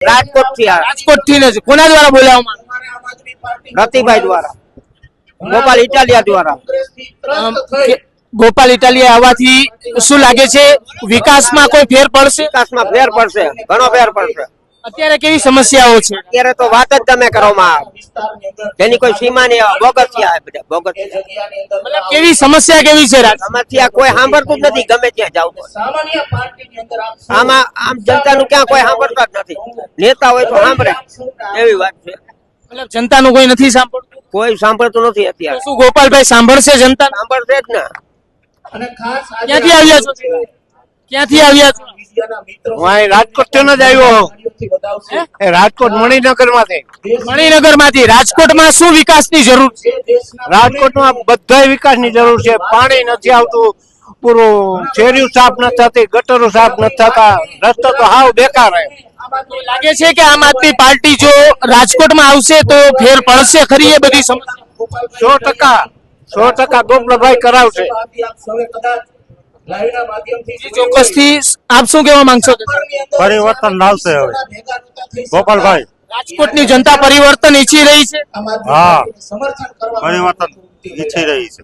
રાજકોટ થી રાજકોટ થી જ કોના દ્વારા બોલાવવામાં રતિભાઈ દ્વારા, ગોપાલ ઇટાલિયા દ્વારા. ગોપાલ ઇટાલિયા આવવાથી શું લાગે છે, વિકાસમાં કોઈ ફેર પડશે? વિકાસમાં ફેર પડશે, ઘણો ફેર પડશે. અત્યારે કેવી સમસ્યાઓ છે? અત્યારે તો વાત જ તમે કરો માં, જેની કોઈ સીમા નહીં. બોગસિયા છે બધા, બોગસિયા. મતલબ કેવી સમસ્યા કેવી છે? સમસ્યા કોઈ સાંભળતું જ નથી, ગમે ત્યાં જાવ તો. આમાં આમ જનતાનું ક્યાં કોઈ સાંભળતા જ નથી. નેતા હોય તો સાંભળે, એવી વાત છે. મતલબ જનતાનું કોઈ નથી સાંભળતું? કોઈ સાંભળતું નથી અત્યારે. શું ગોપાલભાઈ સાંભળશે જનતા? સાંભળશે જ ને. ક્યાંથી આવ્યા છો? ક્યાંથી આવ્યા છો? હું અહીં રાજકોટ થી જ આવ્યો. રાજકોટ મણિનગર માંથી. મણિનગર માંથી. રાજકોટમાં શું વિકાસની જરૂર છે? રાજકોટમાં બધા વિકાસની જરૂર છે. પાણી નથી આવતું પૂરું, શેરીઓ સાફ નથી થતી, ગટરો સાફ નથી થતા, રસ્તો તો હાવ બેકાર છે. લાગે છે કે આમ આદમી પાર્ટી જો રાજકોટમાં આવશે તો ફેર પડશે ખરી એ બધી સમસ્યા? 100% ગોપાલભાઈ કરાવશે. ચોક્કસથી આપ શું કહેવા માંગશો? પરિવર્તન લાવશે હવે ગોપાલભાઈ. રાજકોટની જનતા પરિવર્તન ઈચ્છી રહી છે. હા, પરિવર્તન ઈચ્છી રહી છે.